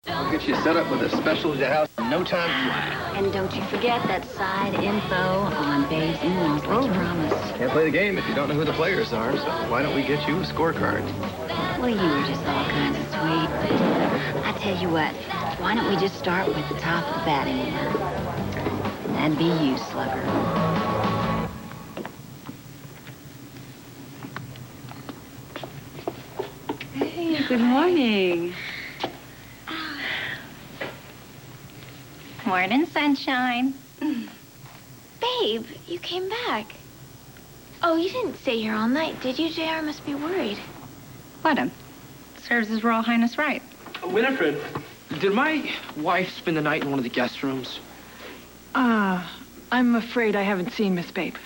I'll get you set up with a specialty house in no time flat. And don't you forget that side info on Babe's in-laws like you promised. Can't play the game if you don't know who the players are, so why don't we get you a scorecard? Well, you were just all kinds of sweet. I tell you what, why don't we just start with the top of the batting order? That'd be you, Slugger. Hey, good morning. Morning, sunshine. Babe, you came back. Oh, you didn't stay here all night, did you? JR must be worried. Let him. Serves His Royal Highness right. Winifred, did my wife spend the night in one of the guest rooms? I'm afraid I haven't seen Miss Babe.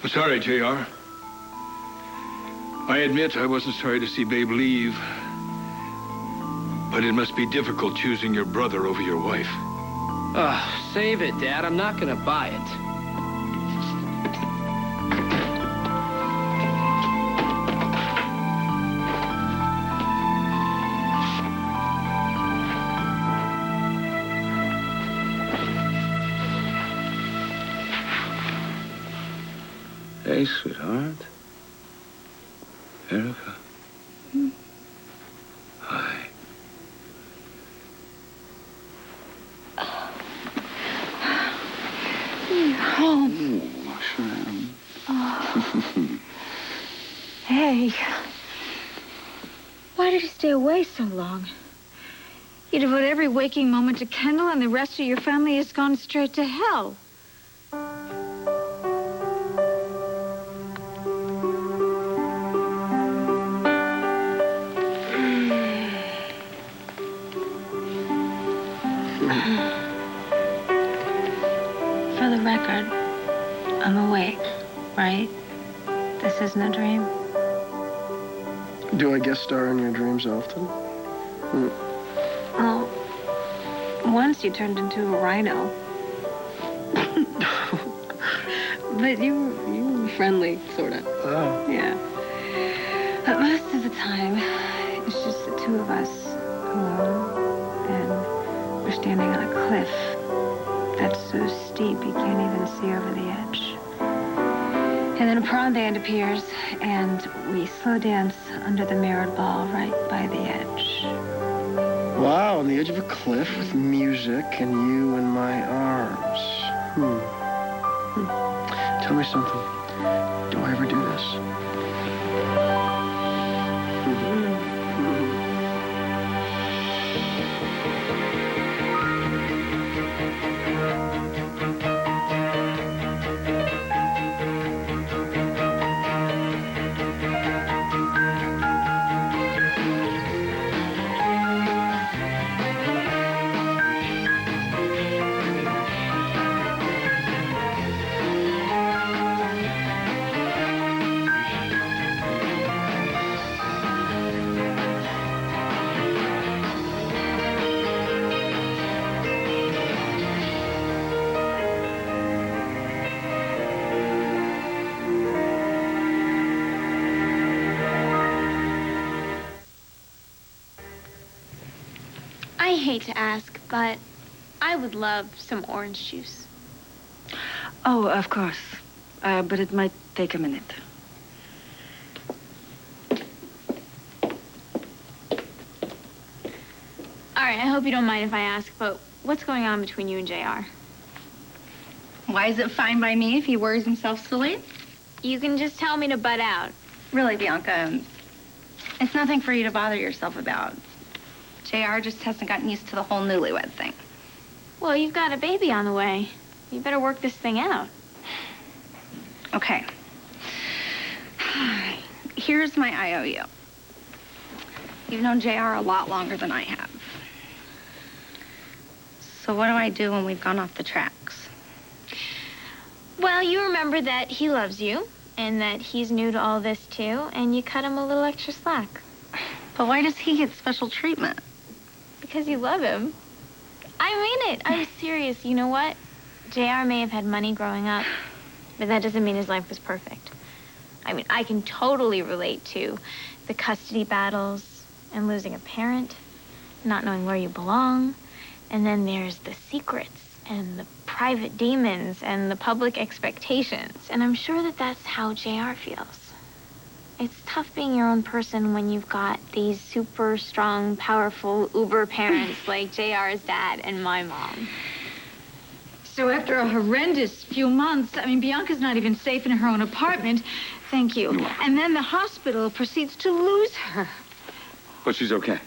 I'm sorry, JR. I admit I wasn't sorry to see Babe leave. But it must be difficult choosing your brother over your wife. Save it, Dad. I'm not gonna buy it. Hey, sweetheart. Erica. Hi. You're home. Oh, sure am. Oh. Hey. Why did you stay away so long? You devote every waking moment to Kendall, and the rest of your family has gone straight to hell. For the record, I'm awake, right? This isn't a dream. Do I guest star in your dreams often? Well, once you turned into a rhino. But you were friendly, sort of. Oh. Yeah. But most of the time, it's just the two of us alone. And we're standing on a cliff that's so steep you can't even see over the edge. And then a prom band appears, and we slow dance under the mirrored ball right by the edge. Wow, on the edge of a cliff with music and you in my arms. Tell me something. Do I ever do this? I hate to ask, but I would love some orange juice. Oh, of course. But it might take a minute. All right, I hope you don't mind if I ask, but what's going on between you and JR? Why is it fine by me if he worries himself silly? You can just tell me to butt out. Really, Bianca, it's nothing for you to bother yourself about. JR just hasn't gotten used to the whole newlywed thing. Well, you've got a baby on the way. You better work this thing out. Okay. Here's my IOU. You've known JR a lot longer than I have. So what do I do when we've gone off the tracks? Well, you remember that he loves you and that he's new to all this too, and you cut him a little extra slack. But why does he get special treatment? Because you love him. I mean it. I'm serious. You know what? JR may have had money growing up, but that doesn't mean his life was perfect. I mean, I can totally relate to the custody battles and losing a parent, not knowing where you belong. And then there's the secrets and the private demons and the public expectations. And I'm sure that that's how JR feels. It's tough being your own person when you've got these super strong, powerful uber parents like JR's dad and my mom. So after a horrendous few months, I mean, Bianca's not even safe in her own apartment. Thank you. And then the hospital proceeds to lose her. But she's okay.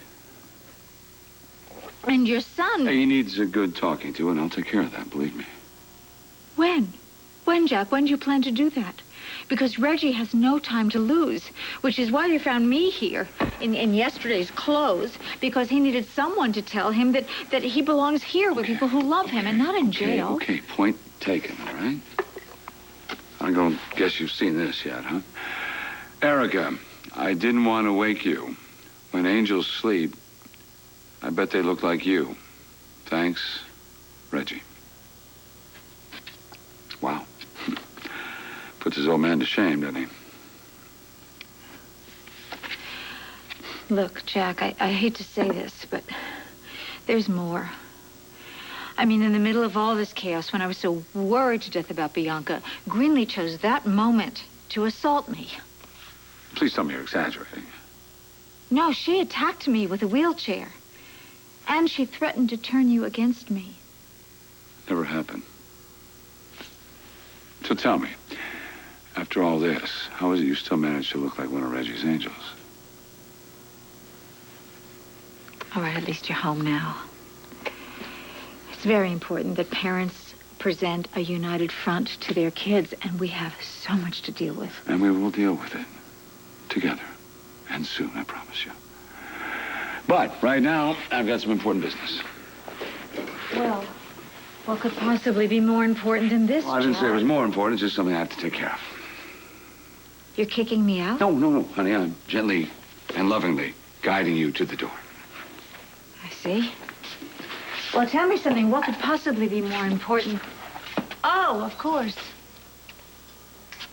And your son... He needs a good talking to, and I'll take care of that, believe me. When? When, Jack? When do you plan to do that? Because Reggie has no time to lose, which is why you found me here in yesterday's clothes, because he needed someone to tell him that he belongs here with people who love him and not in jail. Okay, point taken, all right? I don't guess you've seen this yet, huh? Erica, I didn't want to wake you. When angels sleep, I bet they look like you. Thanks, Reggie. Wow. Puts his old man to shame, doesn't he? Look, Jack, I hate to say this, but there's more. I mean, in the middle of all this chaos, when I was so worried to death about Bianca, Grinley chose that moment to assault me. Please tell me you're exaggerating. No, she attacked me with a wheelchair. And she threatened to turn you against me. Never happened. So tell me, after all this, how is it you still managed to look like one of Reggie's angels? All right, at least you're home now. It's very important that parents present a united front to their kids, and we have so much to deal with. And we will deal with it. Together. And soon, I promise you. But right now, I've got some important business. Well, what could possibly be more important than this, Well, I didn't Jack? say it was more important. It's just something I have to take care of. You're kicking me out? No, honey. I'm gently and lovingly guiding you to the door. I see. Well, tell me something. What could possibly be more important? Oh, of course.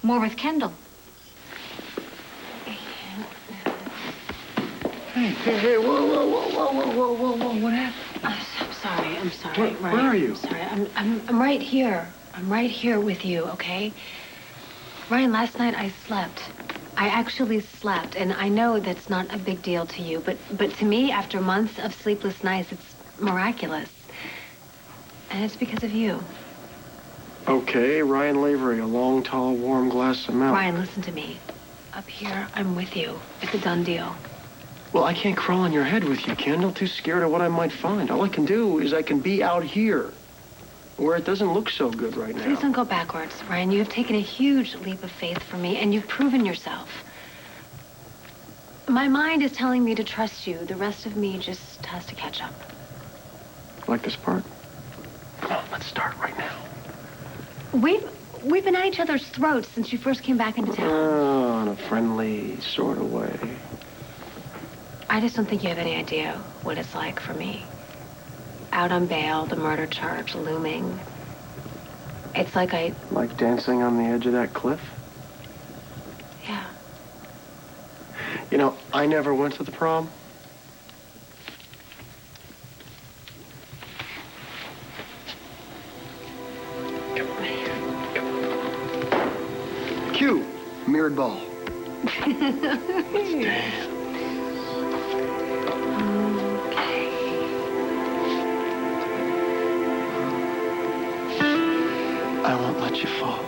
More with Kendall. Hey, whoa, what happened? I'm sorry, Ryan. Where are you? I'm sorry. I'm right here. I'm right here with you, okay? Ryan, last night I slept. I actually slept, and I know that's not a big deal to you, but to me, after months of sleepless nights, it's miraculous. And it's because of you. Okay, Ryan Lavery, a long, tall, warm glass of milk. Ryan, listen to me. Up here, I'm with you. It's a done deal. Well, I can't crawl on your head with you, Kendall. Too scared of what I might find. All I can do is I can be out here, where it doesn't look so good right now. Please don't go backwards, Ryan. You have taken a huge leap of faith for me, and you've proven yourself. My mind is telling me to trust you. The rest of me just has to catch up. Like this part? Come on, let's start right now. We've been at each other's throats since you first came back into town. Oh, in a friendly sort of way. I just don't think you have any idea what it's like for me. Out on bail, the murder charge looming. It's like Like dancing on the edge of that cliff? Yeah. You know, I never went to the prom. Come on here. Come on. Cue. Mirrored ball. Let's dance. I won't let you fall.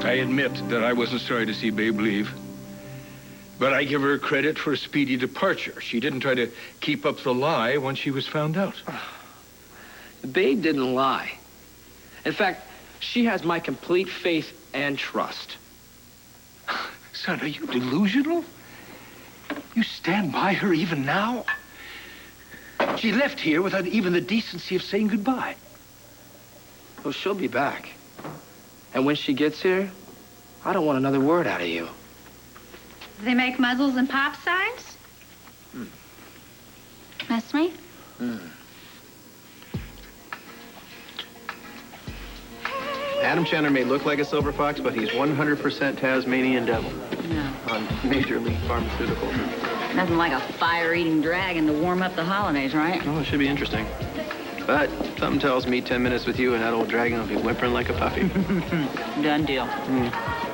I admit that I wasn't sorry to see Babe leave. But I give her credit for a speedy departure. She didn't try to keep up the lie once she was found out. Babe didn't lie. In fact, she has my complete faith and trust. Son, are you delusional? You stand by her even now? She left here without even the decency of saying goodbye. Well, she'll be back. And when she gets here, I don't want another word out of you. Do they make muzzles and pop signs? Miss me? Adam Chandler may look like a silver fox, but he's 100% Tasmanian devil No, on Major League Pharmaceuticals. nothing like a fire-eating dragon to warm up the holidays, right? Oh, it should be interesting. But something tells me 10 minutes with you and that old dragon will be whimpering like a puppy. Done deal.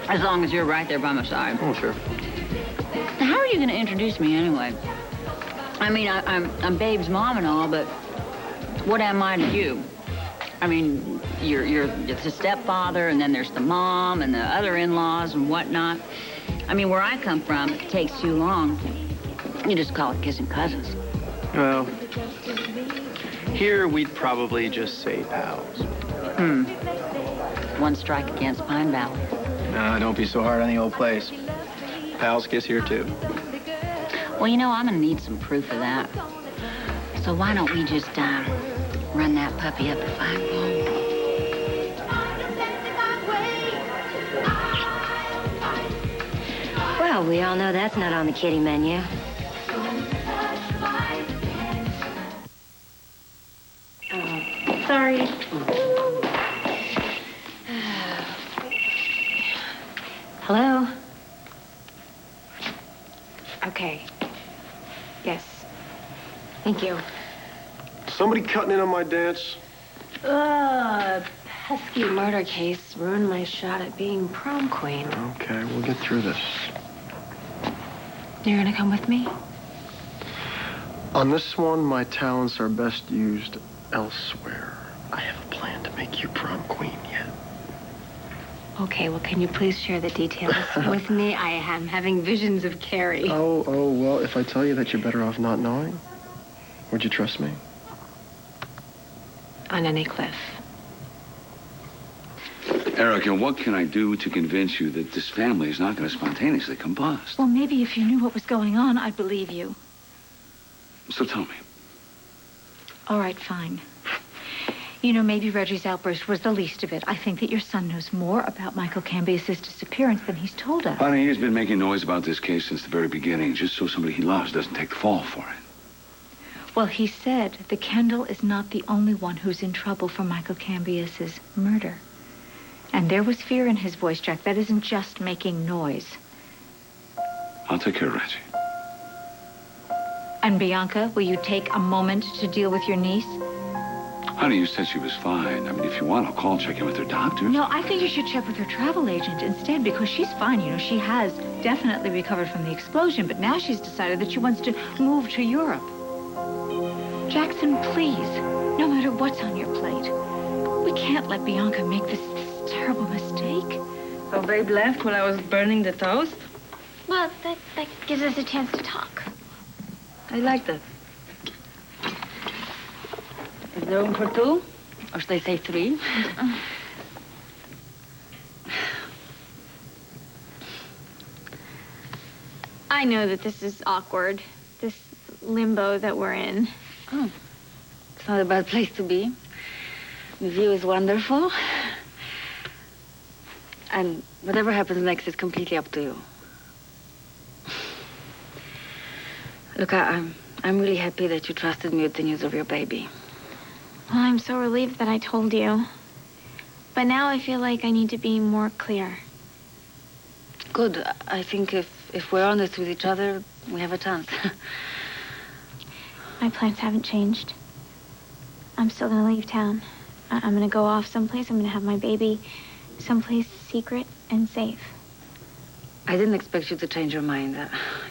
As long as you're right there by my side. Oh, sure. Now, how are you going to introduce me anyway? I mean, I'm Babe's mom and all, but what am I to you? I mean, it's the stepfather, and then there's the mom and the other in-laws and whatnot. I mean, where I come from, if it takes too long, you just call it kissing cousins. Well, here we'd probably just say pals. One strike against Pine Valley. Nah, don't be so hard on the old place. Pals kiss here, too. Well, you know, I'm going to need some proof of that. So why don't we just run that puppy up the flagpole? Well, we all know that's not on the kitty menu. Sorry. Hello? Okay. Yes. Thank you. Somebody cutting in on my dance? Pesky murder case ruined my shot at being prom queen. Okay, we'll get through this. You're gonna come with me? On this one, my talents are best used elsewhere. I have a plan to make you prom queen yet. Okay, well, can you please share the details with me? I am having visions of Carrie. Oh, well, if I tell you that you're better off not knowing, would you trust me? On any cliff. Erica, what can I do to convince you that this family is not going to spontaneously combust? Well, maybe if you knew what was going on, I'd believe you. So tell me. All right, fine. You know, maybe Reggie's outburst was the least of it. I think that your son knows more about Michael Cambias's disappearance than he's told us. Honey, he's been making noise about this case since the very beginning, just so somebody he loves doesn't take the fall for it. Well, he said that Kendall is not the only one who's in trouble for Michael Cambias's murder. And there was fear in his voice, Jack. That isn't just making noise. I'll take care of Reggie. And Bianca, will you take a moment to deal with your niece? Honey, you said she was fine. I mean, if you want, I'll call and check in with her doctor. No, I think you should check with her travel agent instead, because she's fine. You know, she has definitely recovered from the explosion, but now she's decided that she wants to move to Europe. Jackson, please, no matter what's on your plate, we can't let Bianca make this terrible mistake. So Babe left while I was burning the toast? Well, that gives us a chance to talk. I like that. Is there room for two? Or should they say three? I know that this is awkward, this limbo that we're in. Oh, it's not a bad place to be. The view is wonderful. And whatever happens next is completely up to you. Look, I'm really happy that you trusted me with the news of your baby. Well, I'm so relieved that I told you. But now I feel like I need to be more clear. Good. I think if we're honest with each other, we have a chance. My plans haven't changed. I'm still gonna leave town. I'm gonna go off someplace. I'm gonna have my baby someplace secret and safe. I didn't expect you to change your mind.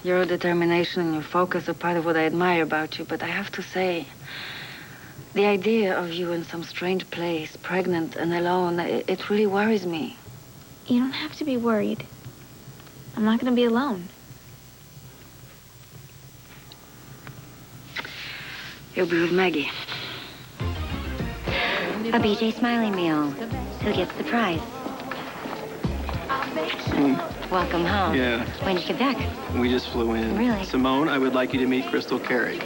Your determination and your focus are part of what I admire about you, but I have to say, the idea of you in some strange place, pregnant and alone, it really worries me. You don't have to be worried. I'm not gonna be alone. You'll be with Maggie. A BJ Smiley meal. Who gets the prize? Welcome home. Yeah. When did you get back? We just flew in. Really? Simone, I would like you to meet Crystal Carey.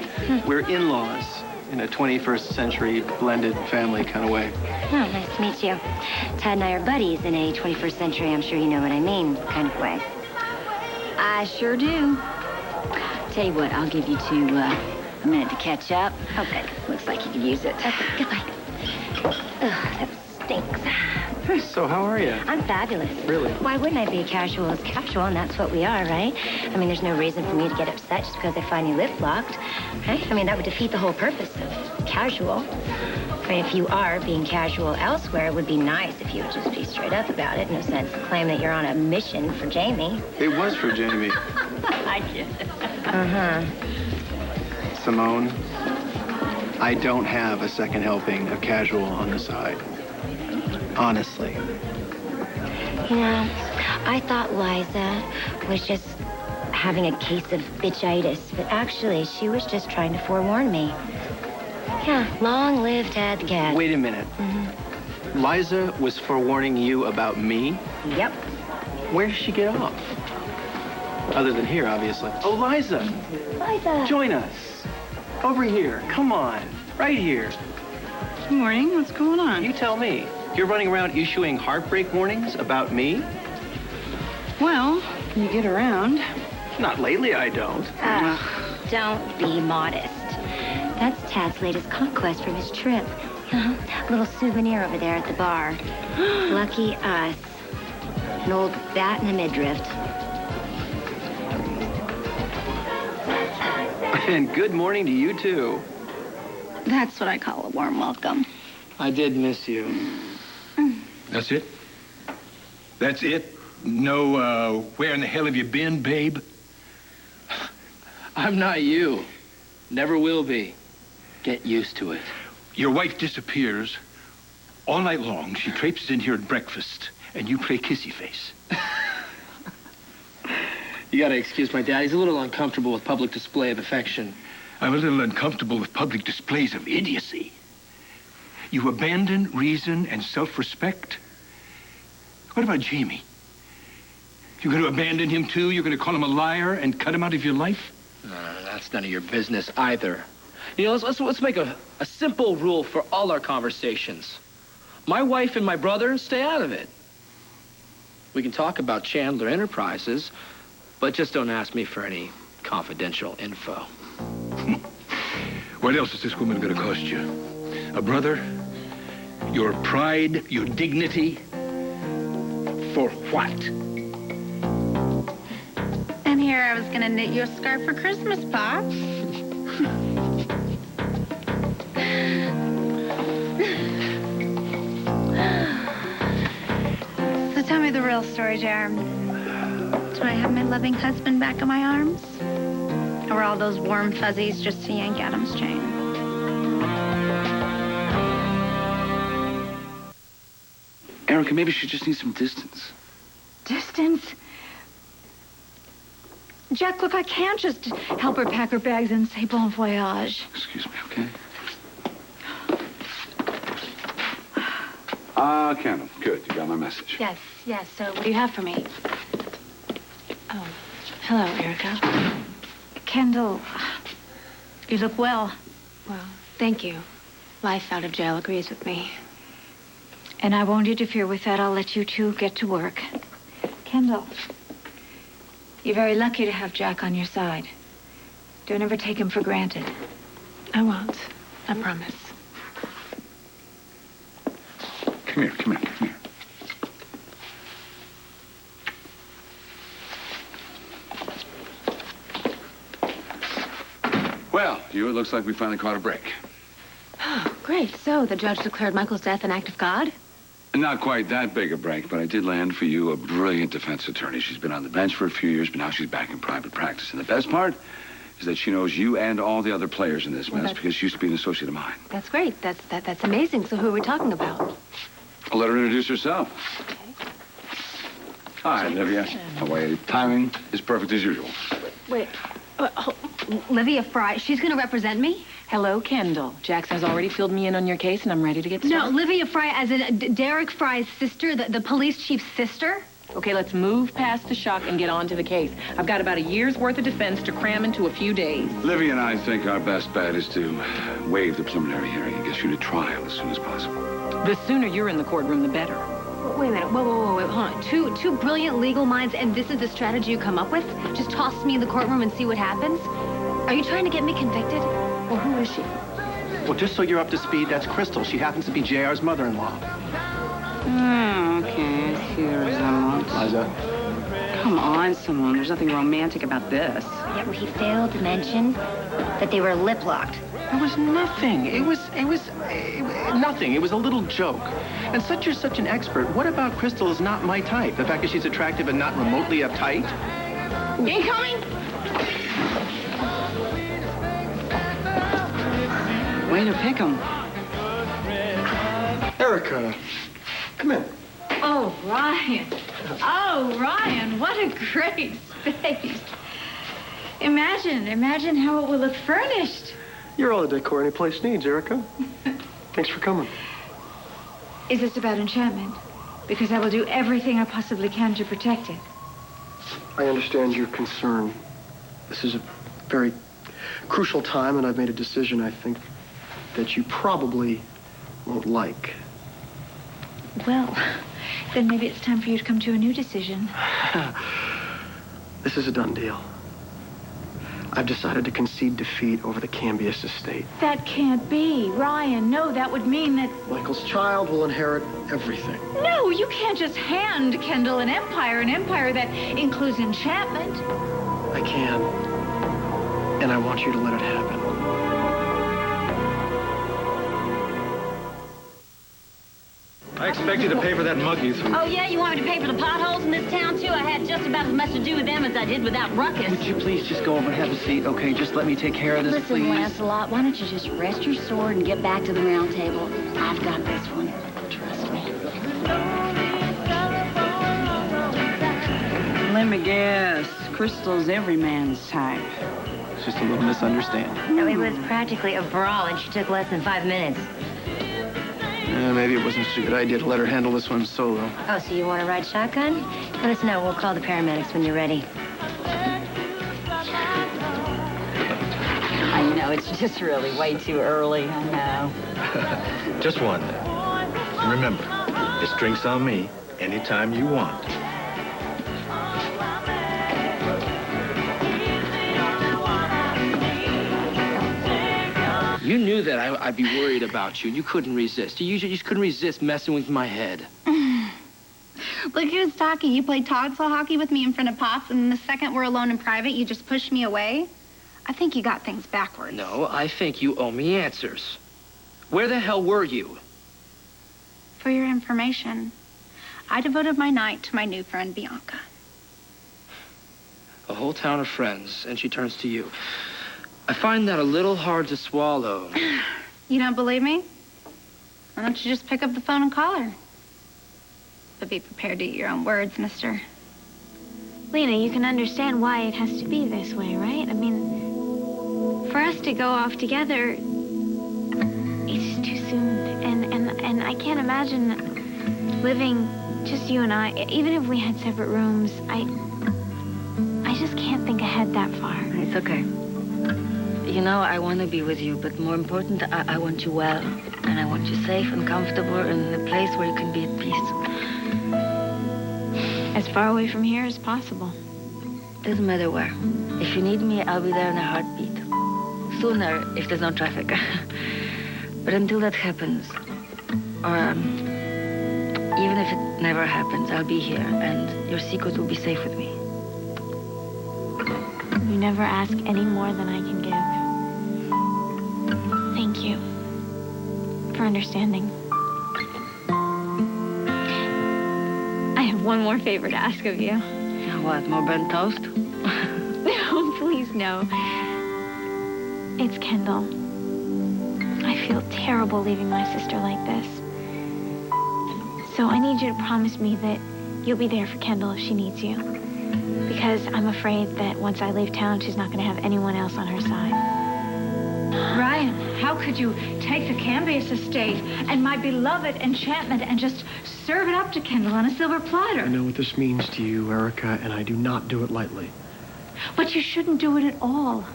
We're in-laws in a 21st century blended family kind of way. Oh, nice to meet you. Tad and I are buddies in a 21st century, I'm sure you know what I mean, kind of way. I sure do. Tell you what, I'll give you two a minute to catch up. Oh, good. Looks like you could use it. Okay, goodbye. Ugh, that stinks. Hey, so how are you? I'm fabulous. Really? Why wouldn't I be? Casual is casual, and that's what we are, right? I mean, there's no reason for me to get upset just because I find you lip-locked, right? I mean, that would defeat the whole purpose of casual. I mean, if you are being casual elsewhere, it would be nice if you would just be straight up about it. No sense to claim that you're on a mission for Jamie. It was for Jamie. I get it. Uh-huh. Simone, I don't have a second helping of casual on the side. Honestly. You know, I thought Liza was just having a case of bitchitis, but actually, she was just trying to forewarn me. Yeah, long live Tad the cat. Wait a minute. Liza was forewarning you about me? Yep. Where did she get off? Other than here, obviously. Oh, Liza! Liza! Join us. Over here. Come on. Right here. Good morning. What's going on? You tell me. You're running around issuing heartbreak warnings about me? Well, you get around. Not lately, I don't. Don't be modest. That's Tad's latest conquest from his trip. Little souvenir over there at the bar. Lucky us. An old bat in a midriff. And good morning to you, too. That's what I call a warm welcome. I did miss you. That's it? That's it? No, where in the hell have you been, babe? I'm not you. Never will be. Get used to it. Your wife disappears. All night long, she traipses in here at breakfast, and you play kissy face. You gotta excuse my dad. He's a little uncomfortable with public display of affection. I'm a little uncomfortable with public displays of idiocy. You abandon reason and self-respect? What about Jamie? You're going to abandon him, too? You're going to call him a liar and cut him out of your life? No, that's none of your business either. You know, let's make a simple rule for all our conversations. My wife and my brother, stay out of it. We can talk about Chandler Enterprises, but just don't ask me for any confidential info. What else is this woman going to cost you? A brother? Your pride? Your dignity? For what? And here I was gonna knit you a scarf for Christmas, Pop. So tell me the real story, JR. Do I have my loving husband back in my arms? Or all those warm fuzzies just to yank Adam's chain? Erica, maybe she just needs some distance. Distance? Jack, look, I can't just help her pack her bags and say bon voyage. Excuse me, okay? Kendall, good. You got my message. Yes, yes. So what do you have for me? Oh, hello, Erica. Kendall, you look well. Well, thank you. Life out of jail agrees with me. And I won't interfere with that. I'll let you two get to work. Kendall, you're very lucky to have Jack on your side. Don't ever take him for granted. I won't. I promise. Come here, come here, come here. Well, it looks like we finally caught a break. Oh, great. So the judge declared Michael's death an act of God? Not quite that big a break, but I did land for you a brilliant defense attorney. She's been on the bench for a few years, but now she's back in private practice. And the best part is that she knows you and all the other players in this mess because she used to be an associate of mine. That's great. That's amazing. So who are we talking about? I'll let her introduce herself. Okay. Hi, Olivia. How are you? Timing is perfect as usual. Wait. Livia Fry, she's going to represent me? Hello, Kendall. Jackson has already filled me in on your case, and I'm ready to get started. No, Livia Fry, as in Derek Fry's sister, the police chief's sister? Okay, let's move past the shock and get on to the case. I've got about a year's worth of defense to cram into a few days. Livia and I think our best bet is to waive the preliminary hearing and get you to trial as soon as possible. The sooner you're in the courtroom, the better. Wait a minute. Whoa, hold on. Two brilliant legal minds, and this is the strategy you come up with? Just toss me in the courtroom and see what happens? Are you trying to get me convicted? Well, who is she? Well, just so you're up to speed, that's Crystal. She happens to be JR's mother-in-law. Oh, okay. I see the resemblance. Liza? Come on, Simone. There's nothing romantic about this. Yeah, well, he failed to mention that they were lip-locked. There was nothing. It was nothing. It was a little joke. And you're such an expert. What about Crystal is not my type? The fact that she's attractive and not remotely uptight? Incoming! Way to pick 'em. Erica, come in. Oh, Ryan. Oh, Ryan, what a great space. Imagine how it will look furnished. You're all the decor any place needs, Erica. Thanks for coming. Is this about enchantment? Because I will do everything I possibly can to protect it. I understand your concern. This is a very crucial time, and I've made a decision I think that you probably won't like. Well, then maybe it's time for you to come to a new decision. This is a done deal. I've decided to concede defeat over the Cambius estate. That can't be. Ryan, no, that would mean that... Michael's child will inherit everything. No, you can't just hand Kendall an empire that includes enchantment. I can. And I want you to let it happen. I expect you to pay for that mug you threw. Oh, yeah? You want me to pay for the potholes in this town, too? I had just about as much to do with them as I did without Ruckus. Would you please just go over and have a seat, okay? Just let me take care of this, Listen, please. Lancelot, why don't you just rest your sword and get back to the round table? I've got this one. Trust me. Let me guess. Crystal's every man's type. It's just a little misunderstanding. No, it was practically a brawl, and she took less than 5 minutes. Maybe it wasn't such a good idea to let her handle this one solo. Oh, so you want to ride shotgun? Let us know. We'll call the paramedics when you're ready. I know, it's just really way too early. I know. Just one. And remember, this drink's on me anytime you want. You knew that I'd be worried about you. You couldn't resist. You just couldn't resist messing with my head. Look who's talking. You played toddler hockey with me in front of Pops, and the second we're alone in private, you just pushed me away? I think you got things backwards. No, I think you owe me answers. Where the hell were you? For your information, I devoted my night to my new friend, Bianca. A whole town of friends, and she turns to you. I find that a little hard to swallow. You don't believe me? Why don't you just pick up the phone and call her? But be prepared to eat your own words, mister. Lena, you can understand why it has to be this way, right? I mean, for us to go off together, it's just too soon. And I can't imagine living just you and I. Even if we had separate rooms, I just can't think ahead that far. It's okay. You know, I want to be with you, but more important, I want you well. And I want you safe and comfortable in a place where you can be at peace. As far away from here as possible. Doesn't matter where. If you need me, I'll be there in a heartbeat. Sooner, if there's no traffic. But until that happens, or even if it never happens, I'll be here, and your secret will be safe with me. You never ask any more than I can give. Thank you for understanding. I have one more favor to ask of you. What, more burnt toast? No, please, no. It's Kendall. I feel terrible leaving my sister like this. So I need you to promise me that you'll be there for Kendall if she needs you. Because I'm afraid that once I leave town, she's not going to have anyone else on her side. Ryan, how could you take the Cambius estate and my beloved enchantment and just serve it up to Kendall on a silver platter? I know what this means to you, Erica, and I do not do it lightly. But you shouldn't do it at all.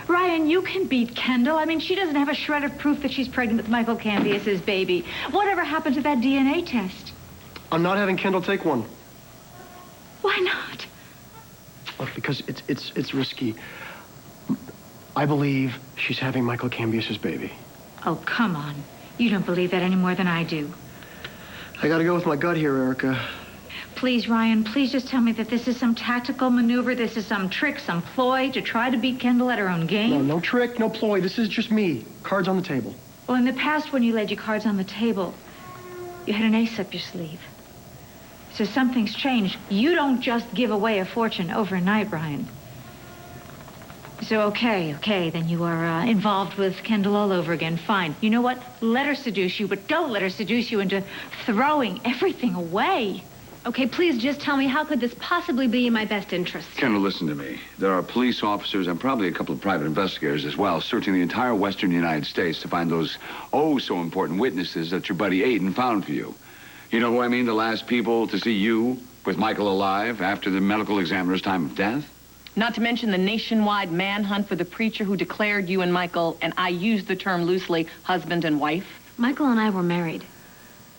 Ryan, you can beat Kendall. I mean, she doesn't have a shred of proof that she's pregnant with Michael Cambius's baby. Whatever happened to that DNA test? I'm not having Kendall take one. Why not? Look, because it's risky. I believe she's having Michael Cambius's baby. Oh, come on. You don't believe that any more than I do. I gotta go with my gut here, Erica. Please, Ryan, please just tell me that this is some tactical maneuver, this is some trick, some ploy to try to beat Kendall at her own game. No, no trick, no ploy. This is just me. Cards on the table. Well, in the past, when you laid your cards on the table, you had an ace up your sleeve. So something's changed. You don't just give away a fortune overnight, Ryan. So, okay, then you are involved with Kendall all over again. Fine. You know what? Let her seduce you, but don't let her seduce you into throwing everything away. Okay, please just tell me, how could this possibly be in my best interest? Kendall, listen to me. There are police officers and probably a couple of private investigators as well searching the entire western United States to find those oh-so-important witnesses that your buddy Aiden found for you. You know who I mean? The last people to see you with Michael alive after the medical examiner's time of death? Not to mention the nationwide manhunt for the preacher who declared you and Michael, and I use the term loosely, husband and wife. Michael and I were married.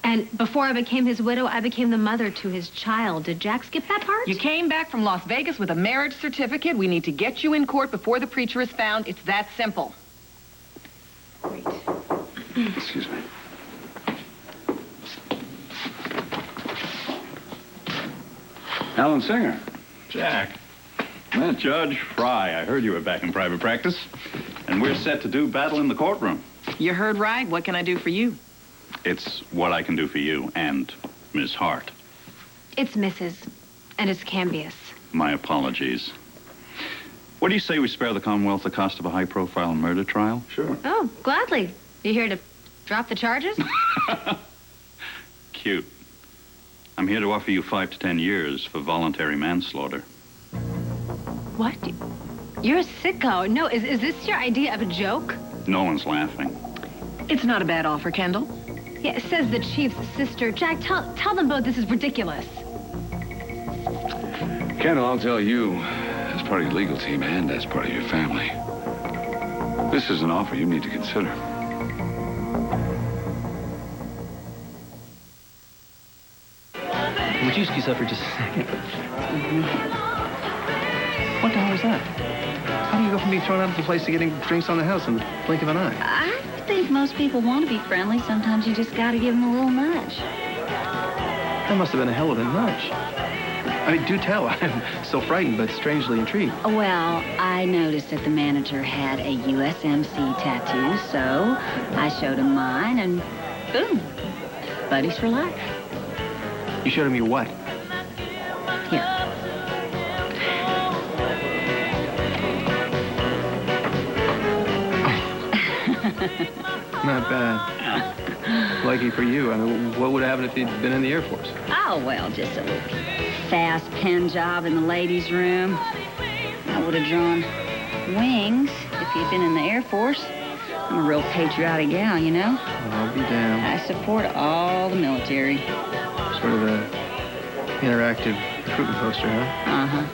And before I became his widow, I became the mother to his child. Did Jack skip that part? You came back from Las Vegas with a marriage certificate. We need to get you in court before the preacher is found. It's that simple. Great. Excuse me. Alan Singer. Jack. Judge Fry, I heard you were back in private practice, and we're set to do battle in the courtroom. You heard right. What can I do for you? It's what I can do for you and Miss Hart. It's Mrs. and it's Cambius. My apologies. What do you say we spare the Commonwealth the cost of a high-profile murder trial? Sure. Oh, gladly. You here to drop the charges? Cute. I'm here to offer you 5 to 10 years for voluntary manslaughter. What? You're a sicko. No, is this your idea of a joke? No one's laughing. It's not a bad offer, Kendall. Yeah, says the chief's sister. Jack, tell them both this is ridiculous. Kendall, I'll tell you, as part of your legal team and as part of your family, this is an offer you need to consider. Would you excuse us for just a second? What the hell was that? How do you go from being thrown out of the place to getting drinks on the house in the blink of an eye? I think most people want to be friendly. Sometimes you just got to give them a little nudge. That must have been a hell of a nudge. I mean, do tell. I'm so frightened, but strangely intrigued. Well, I noticed that the manager had a USMC tattoo, so I showed him mine, and boom, buddies for life. You showed him your what? Here. Not bad. Lucky for you. I mean, what would happen if he'd been in the Air Force? Oh, well, just a little fast pen job in the ladies' room. I would have drawn wings if he'd been in the Air Force. I'm a real patriotic gal, you know? I'll be damned. I support all the military. Sort of a interactive recruitment poster, huh? Uh-huh.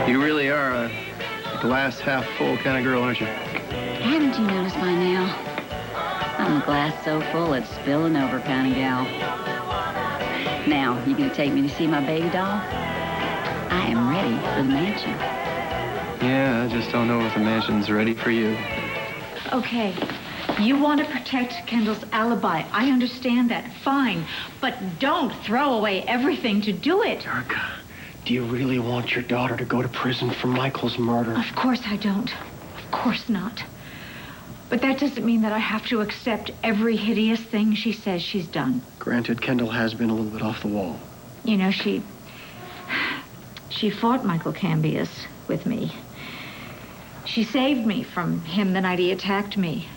You really are a glass half full kind of girl, aren't you? Haven't you noticed by now? I'm a glass so full it's spilling over kind of gal. Now, you gonna take me to see my baby doll? I am ready for the mansion. Yeah, I just don't know if the mansion's ready for you. Okay, you want to protect Kendall's alibi. I understand that. Fine. But don't throw away everything to do it. Erica, do you really want your daughter to go to prison for Michael's murder? Of course I don't. Of course not. But that doesn't mean that I have to accept every hideous thing she says she's done. Granted, Kendall has been a little bit off the wall. You know, she fought Michael Cambius with me. She saved me from him the night he attacked me.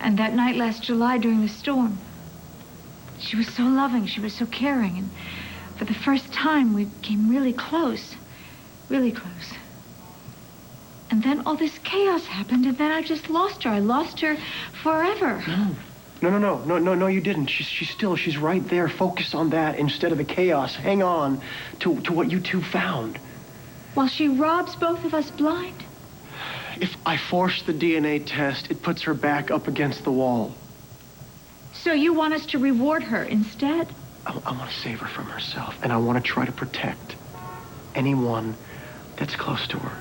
And that night last July during the storm. She was so loving. She was so caring. And for the first time, we came really close. Really close. And then all this chaos happened, and then I just lost her. I lost her forever. No, you didn't. She's right there. Focus on that instead of the chaos. Hang on to what you two found. While she robs both of us blind? If I force the DNA test, it puts her back up against the wall. So you want us to reward her instead? I want to save her from herself, and I want to try to protect anyone that's close to her.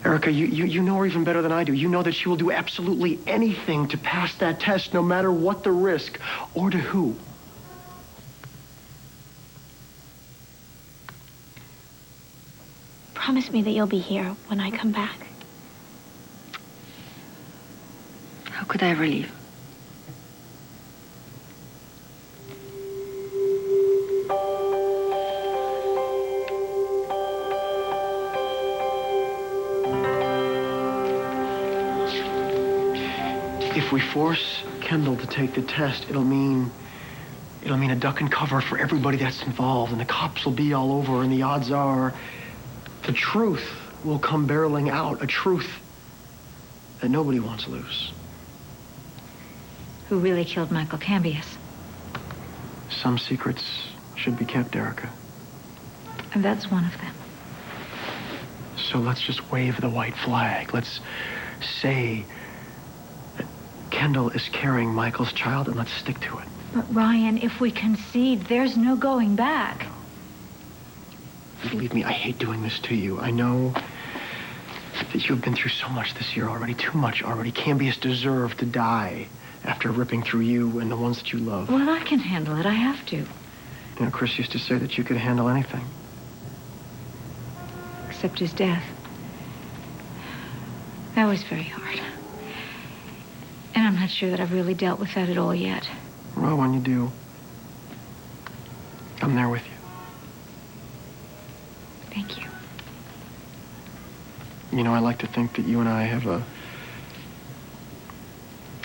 Erica, you know her even better than I do. You know that she will do absolutely anything to pass that test, no matter what the risk, or to who. Promise me that you'll be here when I come back. How could I ever leave? If we force Kendall to take the test, it'll mean a duck and cover for everybody that's involved, and the cops will be all over, and the odds are the truth will come barreling out, a truth that nobody wants loose. Who really killed Michael Cambius? Some secrets should be kept, Erica. And that's one of them. So let's just wave the white flag. Let's say that Kendall is carrying Michael's child, and let's stick to it. But Ryan, if we concede, there's no going back. Believe me, I hate doing this to you. I know that you've been through so much this year already, too much already. Cambius deserved to die after ripping through you and the ones that you love. Well, I can handle it. I have to. You know, Chris used to say that you could handle anything. Except his death. That was very hard. And I'm not sure that I've really dealt with that at all yet. Well, when you do, I'm there with you. Thank you. You know, I like to think that you and I have a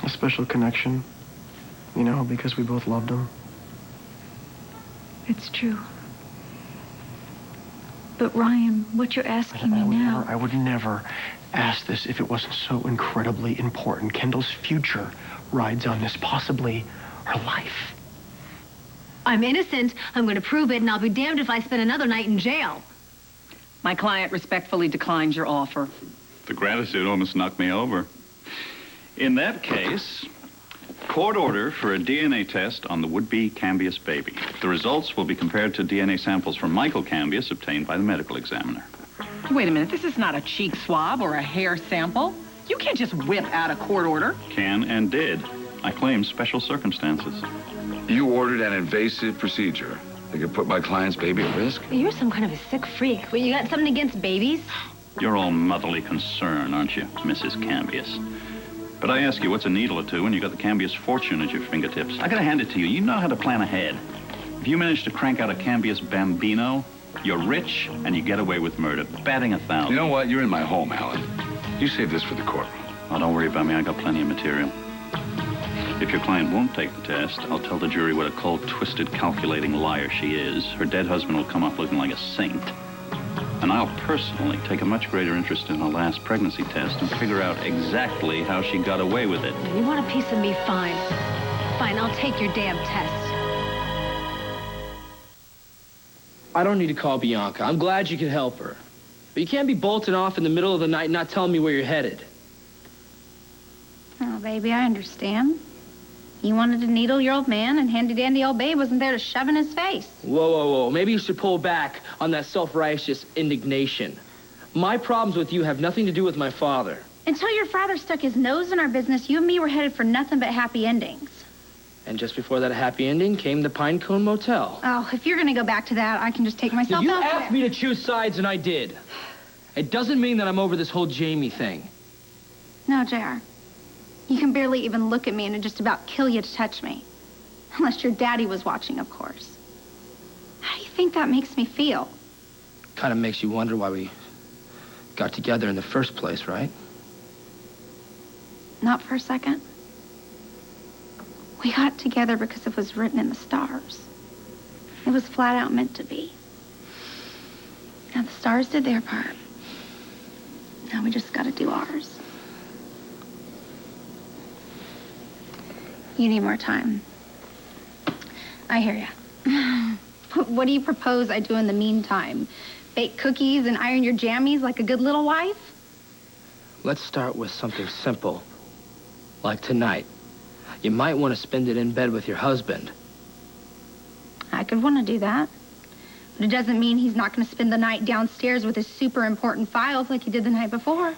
special connection, you know, because we both loved him. It's true. But Ryan, what you're asking me now... I would never ask this if it wasn't so incredibly important. Kendall's future rides on this, possibly her life. I'm innocent. I'm going to prove it, and I'll be damned if I spend another night in jail. My client respectfully declines your offer. The gratitude almost knocked me over. In that case, court order for a DNA test on the would-be Cambius baby. The results will be compared to DNA samples from Michael Cambius obtained by the medical examiner. Wait a minute, this is not a cheek swab or a hair sample. You can't just whip out a court order. Can and did. I claim special circumstances. You ordered an invasive procedure that could put my client's baby at risk? You're some kind of a sick freak. Well, you got something against babies? You're all motherly concern, aren't you, Mrs. Cambius? But I ask you, what's a needle or two when you got the Cambius fortune at your fingertips? I gotta hand it to you. You know how to plan ahead. If you manage to crank out a Cambius bambino, you're rich and you get away with murder. Batting 1,000. You know what? You're in my home, Alan. You save this for the courtroom. Oh, don't worry about me. I got plenty of material. If your client won't take the test, I'll tell the jury what a cold, twisted, calculating liar she is. Her dead husband will come up looking like a saint. And I'll personally take a much greater interest in her last pregnancy test and figure out exactly how she got away with it. You want a piece of me? Fine. Fine, I'll take your damn test. I don't need to call Bianca. I'm glad you could help her. But you can't be bolting off in the middle of the night and not telling me where you're headed. Oh, baby, I understand. You wanted to needle your old man, and handy-dandy old babe wasn't there to shove in his face. Whoa, whoa, whoa. Maybe you should pull back on that self-righteous indignation. My problems with you have nothing to do with my father. Until your father stuck his nose in our business, you and me were headed for nothing but happy endings. And just before that happy ending came the Pinecone Motel. Oh, if you're going to go back to that, I can just take myself You elsewhere. asked me to choose sides, and I did. It doesn't mean that I'm over this whole Jamie thing. No, JR. You can barely even look at me, and it'd just about kill you to touch me. Unless your daddy was watching, of course. How do you think that makes me feel? Kind of makes you wonder why we got together in the first place, right? Not for a second. We got together because it was written in the stars. It was flat out meant to be. Now the stars did their part. Now we just gotta do ours. You need more time. I hear ya. What do you propose I do in the meantime? Bake cookies and iron your jammies like a good little wife? Let's start with something simple. Like tonight. You might want to spend it in bed with your husband. I could want to do that. But it doesn't mean he's not going to spend the night downstairs with his super important files like he did the night before.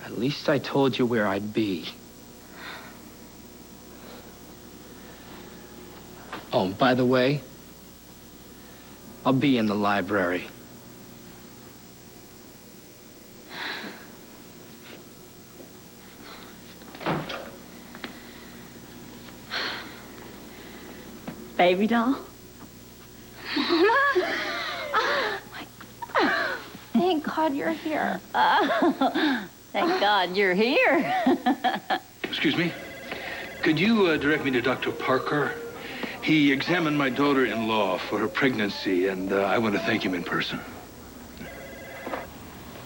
At least I told you where I'd be. Oh, and by the way, I'll be in the library. Baby doll? Mama! Oh, thank God you're here. Thank God you're here. Excuse me. Could you direct me to Dr. Parker? He examined my daughter-in-law for her pregnancy, and I want to thank him in person.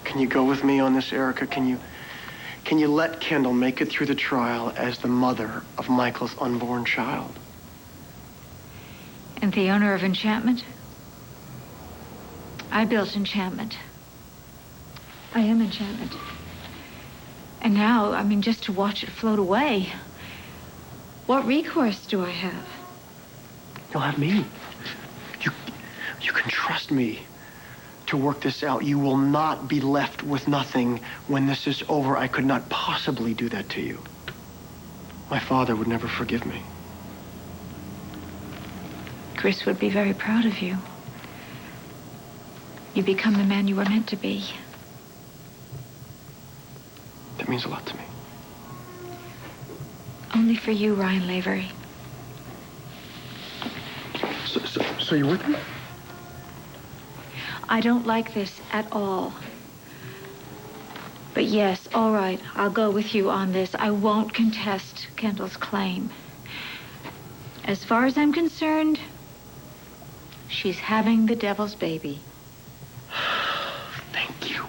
Can you go with me on this, Erica? Can you let Kendall make it through the trial as the mother of Michael's unborn child? And the owner of Enchantment? I built Enchantment. I am Enchantment. And now, I mean, just to watch it float away, what recourse do I have? You'll have me. You can trust me to work this out. You will not be left with nothing when this is over. I could not possibly do that to you. My father would never forgive me. Chris would be very proud of you. You become the man you were meant to be. That means a lot to me. Only for you, Ryan Lavery. So you're with me? I don't like this at all. But yes, all right, I'll go with you on this. I won't contest Kendall's claim. As far as I'm concerned, she's having the devil's baby. Thank you.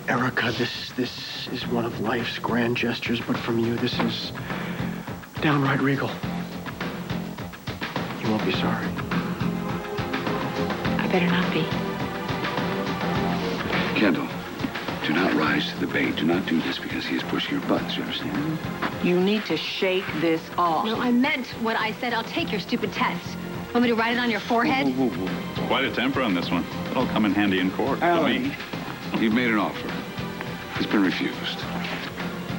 Erica, this is one of life's grand gestures, but from you, this is downright regal. You won't be sorry. I better not be. Kendall, do not rise to the bait. Do not do this because he is pushing your buttons, you understand? You need to shake this off. No, I meant what I said. I'll take your stupid test. Want me to write it on your forehead? Whoa, whoa, whoa. Quite a temper on this one. It'll come in handy in court. Alan, you've made an offer. It's been refused.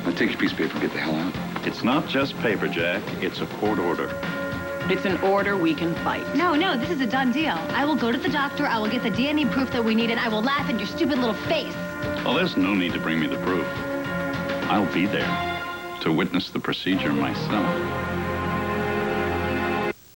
Now take your piece of paper and get the hell out. It's not just paper, Jack. It's a court order. It's an order we can fight. No, this is a done deal. I will go to the doctor, I will get the DNA proof that we need, and I will laugh in your stupid little face. Well, there's no need to bring me the proof. I'll be there to witness the procedure myself.